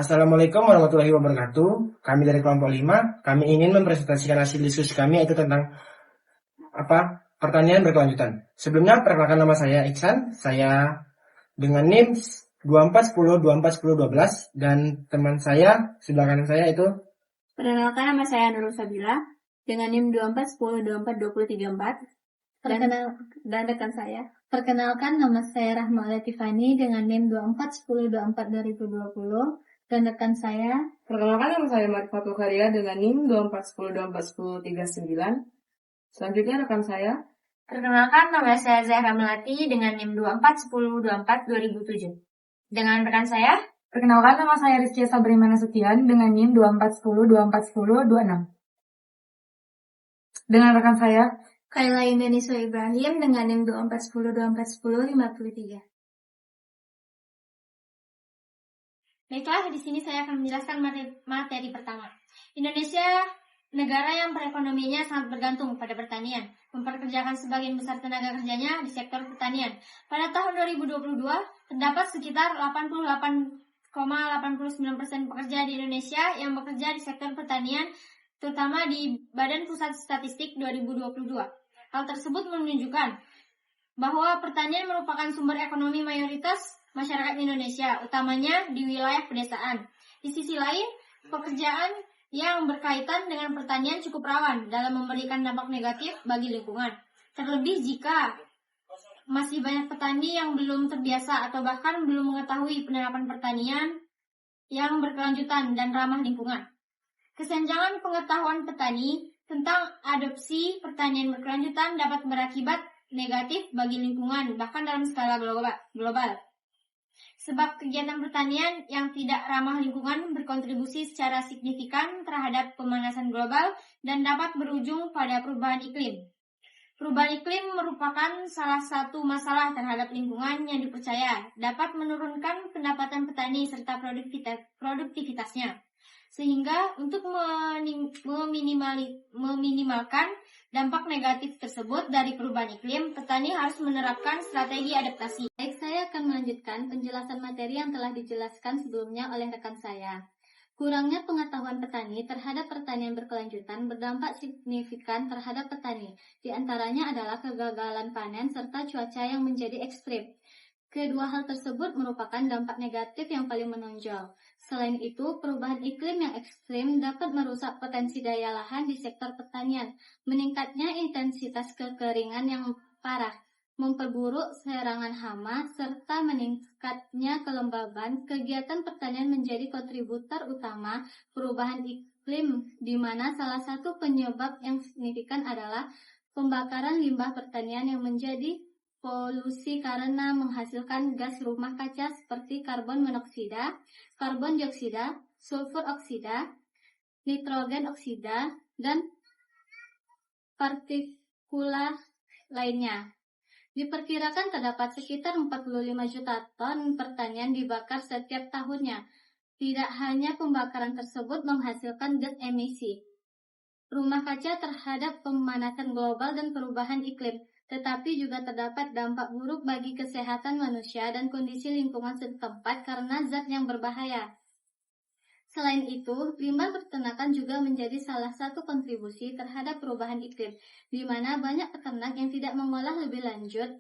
Assalamualaikum warahmatullahi wabarakatuh. Kami dari kelompok 5, kami ingin mempresentasikan hasil diskusi kami yaitu tentang pertanian berkelanjutan. Sebelumnya, perkenalkan nama saya Iksan. Saya dengan NIM 2410 241012 dan teman saya sebelah kanan saya itu. Perkenalkan, nama saya Nurul Sabila dengan NIM 2410 242034 dan rekan saya. Perkenalkan, nama saya Rahma Latifani dengan NIM 2410 24 2020 dan rekan saya. Perkenalkan, nama saya Marifat Lukaria dengan NIM 2410 241039. Selanjutnya rekan saya. Perkenalkan, nama saya Zahra Melati dengan NIM 2410 24 2007. Dengan rekan saya. Perkenalkan, nama saya Rizky Sabrimana Setian dengan NIM 2410 2410 26. Dengan rekan saya. Kaila Indonesia Ibrahim dengan NIM 2410 2410 53. Baiklah, di sini saya akan menjelaskan materi pertama. Indonesia negara yang perekonomiannya sangat bergantung pada pertanian, memperkerjakan sebagian besar tenaga kerjanya di sektor pertanian. Pada tahun 2022, terdapat sekitar 88,89% pekerja di Indonesia yang bekerja di sektor pertanian, terutama di Badan Pusat Statistik 2022. Hal tersebut menunjukkan bahwa pertanian merupakan sumber ekonomi mayoritas masyarakat Indonesia, utamanya di wilayah pedesaan. Di sisi lain, pekerjaan yang berkaitan dengan pertanian cukup rawan dalam memberikan dampak negatif bagi lingkungan. Terlebih jika masih banyak petani yang belum terbiasa atau bahkan belum mengetahui penerapan pertanian yang berkelanjutan dan ramah lingkungan. Kesenjangan pengetahuan petani tentang adopsi pertanian berkelanjutan dapat berakibat negatif bagi lingkungan, bahkan dalam skala global. Sebab kegiatan pertanian yang tidak ramah lingkungan berkontribusi secara signifikan terhadap pemanasan global dan dapat berujung pada perubahan iklim. Perubahan iklim merupakan salah satu masalah terhadap lingkungan yang dipercaya dapat menurunkan pendapatan petani serta produktivitasnya. Sehingga untuk meminimalkan dampak negatif tersebut dari perubahan iklim, petani harus menerapkan strategi adaptasi. Baik, saya akan melanjutkan penjelasan materi yang telah dijelaskan sebelumnya oleh rekan saya. Kurangnya pengetahuan petani terhadap pertanian berkelanjutan berdampak signifikan terhadap petani. Di antaranya adalah kegagalan panen serta cuaca yang menjadi ekstrim. Kedua hal tersebut merupakan dampak negatif yang paling menonjol. Selain itu, perubahan iklim yang ekstrim dapat merusak potensi daya lahan di sektor pertanian, meningkatnya intensitas kekeringan yang parah, memperburuk serangan hama, serta meningkatnya kelembaban. Kegiatan pertanian menjadi kontributor utama perubahan iklim, di mana salah satu penyebab yang signifikan adalah pembakaran limbah pertanian yang menjadi polusi karena menghasilkan gas rumah kaca seperti karbon monoksida, karbon dioksida, sulfur oksida, nitrogen oksida, dan partikula lainnya. Diperkirakan terdapat sekitar 45 juta ton pertanian dibakar setiap tahunnya. Tidak hanya pembakaran tersebut menghasilkan gas emisi rumah kaca terhadap pemanasan global dan perubahan iklim, tetapi juga terdapat dampak buruk bagi kesehatan manusia dan kondisi lingkungan setempat karena zat yang berbahaya. Selain itu, limbah peternakan juga menjadi salah satu kontribusi terhadap perubahan iklim, di mana banyak peternak yang tidak mengolah lebih lanjut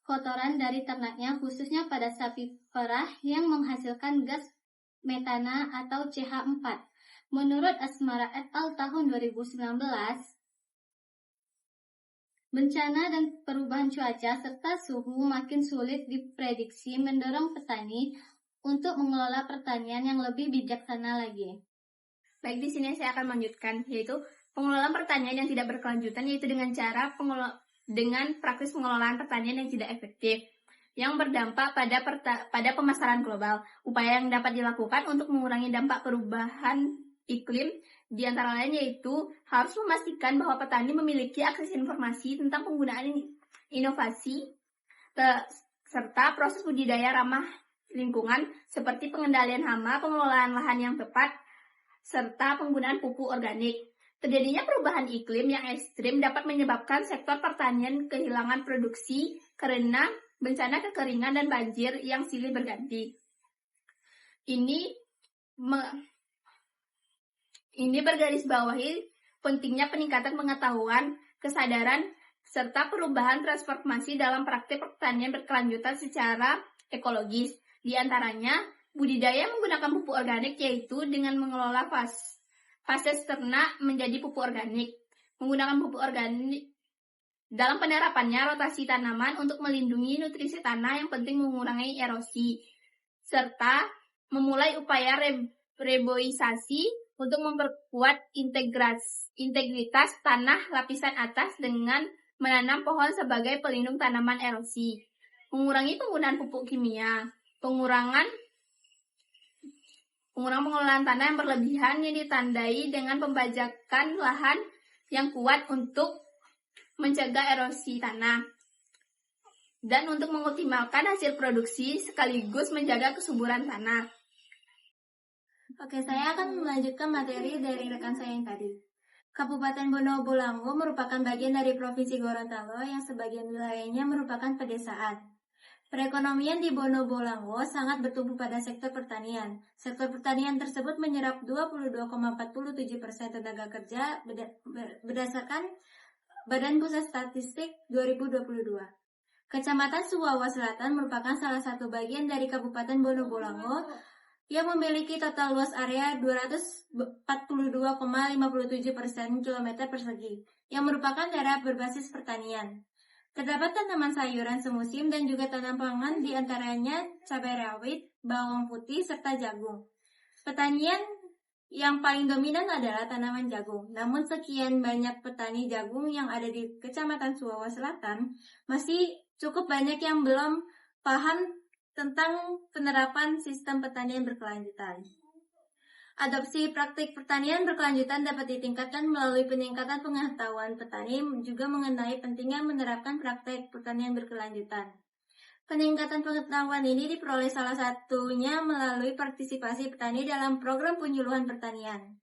kotoran dari ternaknya, khususnya pada sapi perah yang menghasilkan gas metana atau CH4. Menurut Asmara et al. Tahun 2019, bencana dan perubahan cuaca serta suhu makin sulit diprediksi mendorong petani untuk mengelola pertanian yang lebih bijaksana lagi. Baik, di sini saya akan melanjutkan, yaitu pengelolaan pertanian yang tidak berkelanjutan, yaitu dengan praktis pengelolaan pertanian yang tidak efektif, yang berdampak pada pemasaran global. Upaya yang dapat dilakukan untuk mengurangi dampak perubahan iklim, di antara lain yaitu harus memastikan bahwa petani memiliki akses informasi tentang penggunaan inovasi serta proses budidaya ramah lingkungan seperti pengendalian hama, pengelolaan lahan yang tepat, serta penggunaan pupuk organik. Terjadinya perubahan iklim yang ekstrim dapat menyebabkan sektor pertanian kehilangan produksi karena bencana kekeringan dan banjir yang silih berganti. Ini Ini bergarisbawahi pentingnya peningkatan pengetahuan, kesadaran, serta perubahan transformasi dalam praktik pertanian berkelanjutan secara ekologis. Di antaranya, budidaya menggunakan pupuk organik yaitu dengan mengelola fase ternak menjadi pupuk organik. Menggunakan pupuk organik dalam penerapannya rotasi tanaman untuk melindungi nutrisi tanah yang penting mengurangi erosi, serta memulai upaya reboisasi untuk memperkuat integritas tanah lapisan atas dengan menanam pohon sebagai pelindung tanaman erosi, mengurangi penggunaan pupuk kimia, pengurangan pengelolaan tanah yang berlebihan yang ditandai dengan pembajakan lahan yang kuat untuk mencegah erosi tanah, dan untuk mengoptimalkan hasil produksi sekaligus menjaga kesuburan tanah. Oke, saya akan melanjutkan materi dari rekan saya yang tadi. Kabupaten Bono Bolango merupakan bagian dari Provinsi Gorontalo yang sebagian wilayahnya merupakan pedesaan. Perekonomian di Bono Bolango sangat bertumbuh pada sektor pertanian. Sektor pertanian tersebut menyerap 22,47% tenaga kerja berdasarkan Badan Pusat Statistik 2022. Kecamatan Suwawa Selatan merupakan salah satu bagian dari Kabupaten Bono Bolango yang memiliki total luas area 242,57% km persegi, yang merupakan daerah berbasis pertanian. Terdapat tanaman sayuran semusim dan juga tanam pangan, di antaranya cabai rawit, bawang putih, serta jagung. Pertanian yang paling dominan adalah tanaman jagung. Namun sekian banyak petani jagung yang ada di Kecamatan Suwawa Selatan, masih cukup banyak yang belum paham tentang penerapan sistem pertanian berkelanjutan. Adopsi praktik pertanian berkelanjutan dapat ditingkatkan melalui peningkatan pengetahuan petani juga mengenai pentingnya menerapkan praktik pertanian berkelanjutan. Peningkatan pengetahuan ini diperoleh salah satunya melalui partisipasi petani dalam program penyuluhan pertanian.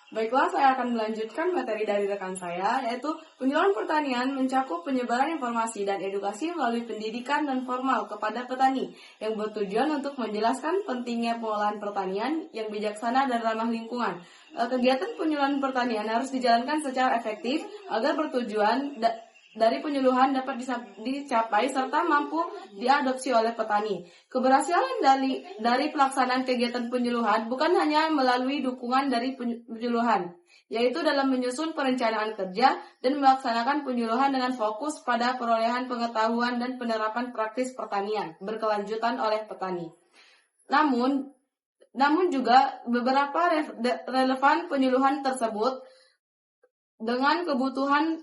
Baiklah, saya akan melanjutkan materi dari rekan saya, yaitu penyuluhan pertanian mencakup penyebaran informasi dan edukasi melalui pendidikan dan formal kepada petani, yang bertujuan untuk menjelaskan pentingnya pengolahan pertanian yang bijaksana dan ramah lingkungan. Kegiatan penyuluhan pertanian harus dijalankan secara efektif agar bertujuan dari penyuluhan dapat dicapai serta mampu diadopsi oleh petani. Keberhasilan dari pelaksanaan kegiatan penyuluhan bukan hanya melalui dukungan dari penyuluhan, yaitu dalam menyusun perencanaan kerja dan melaksanakan penyuluhan dengan fokus pada perolehan pengetahuan dan penerapan praktis pertanian berkelanjutan oleh petani. Namun juga beberapa relevan penyuluhan tersebut dengan kebutuhan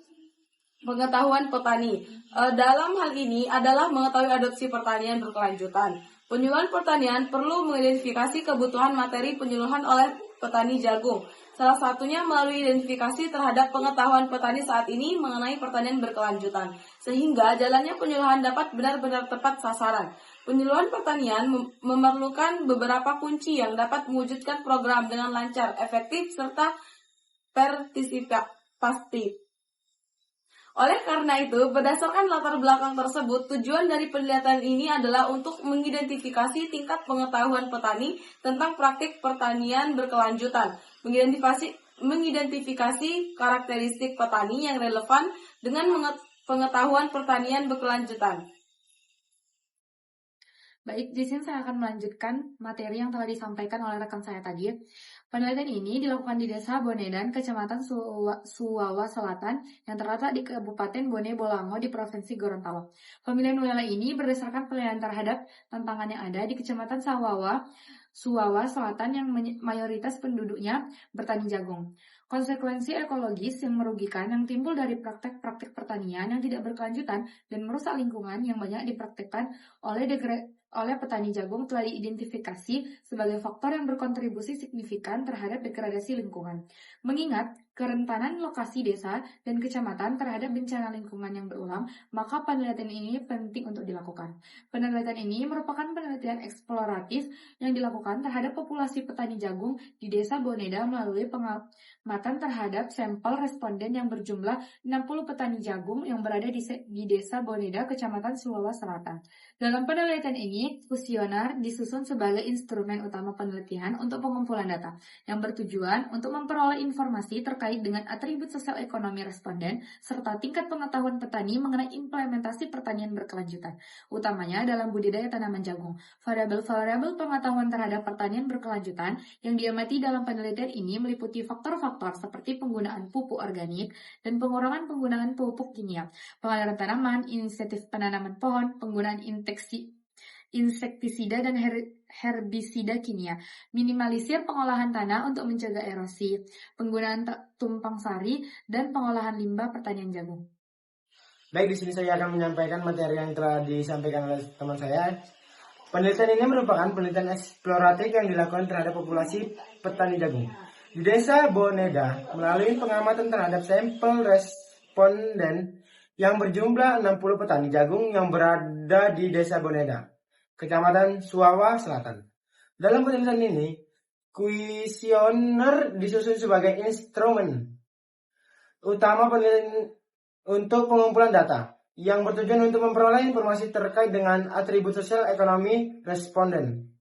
pengetahuan petani. Dalam hal ini adalah mengetahui adopsi pertanian berkelanjutan. Penyuluhan pertanian perlu mengidentifikasi kebutuhan materi penyuluhan oleh petani jagung. Salah satunya melalui identifikasi terhadap pengetahuan petani saat ini mengenai pertanian berkelanjutan, sehingga jalannya penyuluhan dapat benar-benar tepat sasaran. Penyuluhan pertanian memerlukan beberapa kunci yang dapat mewujudkan program dengan lancar, efektif, serta partisipatif. Oleh karena itu, berdasarkan latar belakang tersebut, tujuan dari penelitian ini adalah untuk mengidentifikasi tingkat pengetahuan petani tentang praktik pertanian berkelanjutan, mengidentifikasi karakteristik petani yang relevan dengan pengetahuan pertanian berkelanjutan. Baik, di sini saya akan melanjutkan materi yang telah disampaikan oleh rekan saya tadi. Penelitian ini dilakukan di Desa Bonedan, Kecamatan Suwawa Selatan, yang terletak di Kabupaten Bone Bolango di Provinsi Gorontalo. Pemilihan wilayah ini berdasarkan penilaian terhadap tantangan yang ada di Kecamatan Suwawa Selatan yang mayoritas penduduknya bertani jagung. Konsekuensi ekologis yang merugikan yang timbul dari praktek-praktek pertanian yang tidak berkelanjutan dan merusak lingkungan yang banyak dipraktikkan oleh petani jagung telah diidentifikasi sebagai faktor yang berkontribusi signifikan terhadap degradasi lingkungan. Mengingat kerentanan lokasi desa dan kecamatan terhadap bencana lingkungan yang berulang, maka penelitian ini penting untuk dilakukan. Penelitian ini merupakan penelitian eksploratif yang dilakukan terhadap populasi petani jagung di Desa Boneda melalui pengamatan terhadap sampel responden yang berjumlah 60 petani jagung yang berada di Desa Boneda, Kecamatan Suwawa Selatan. Dalam penelitian ini, kuesioner disusun sebagai instrumen utama penelitian untuk pengumpulan data yang bertujuan untuk memperoleh informasi terkait dengan atribut sosial ekonomi responden serta tingkat pengetahuan petani mengenai implementasi pertanian berkelanjutan, utamanya dalam budidaya tanaman jagung. Variabel-variabel pengetahuan terhadap pertanian berkelanjutan yang diamati dalam penelitian ini meliputi faktor-faktor seperti penggunaan pupuk organik dan pengurangan penggunaan pupuk kimia, pengaliran tanaman, inisiatif penanaman pohon, penggunaan insektisida dan herbisida kimia, minimalisir pengolahan tanah untuk mencegah erosi, penggunaan tumpang sari, dan pengolahan limbah pertanian jagung. Baik, di sini saya akan menyampaikan materi yang telah disampaikan oleh teman saya. Penelitian ini merupakan penelitian eksploratif yang dilakukan terhadap populasi petani jagung di Desa Boneda melalui pengamatan terhadap sampel responden yang berjumlah 60 petani jagung yang berada di Desa Boneda, Kecamatan Suwawa Selatan. Dalam penelitian ini, kuesioner disusun sebagai instrumen utama penelitian untuk pengumpulan data yang bertujuan untuk memperoleh informasi terkait dengan atribut sosial ekonomi responden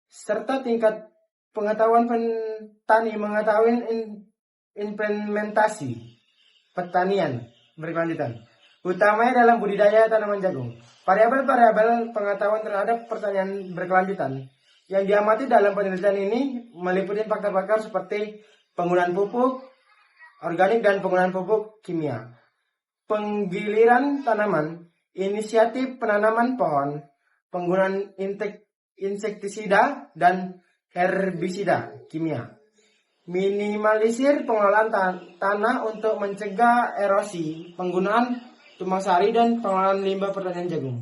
serta tingkat pengetahuan petani mengetahui implementasi pertanian berkelanjutan, utamanya dalam budidaya tanaman jagung. Variabel-variabel pengetahuan terhadap pertanian berkelanjutan yang diamati dalam penelitian ini meliputi faktor-faktor seperti penggunaan pupuk organik dan penggunaan pupuk kimia, penggiliran tanaman, inisiatif penanaman pohon, penggunaan insektisida dan herbisida kimia, minimalisir pengelolaan tanah untuk mencegah erosi, penggunaan tumpang sari, dan pengelolaan limbah pertanian jagung.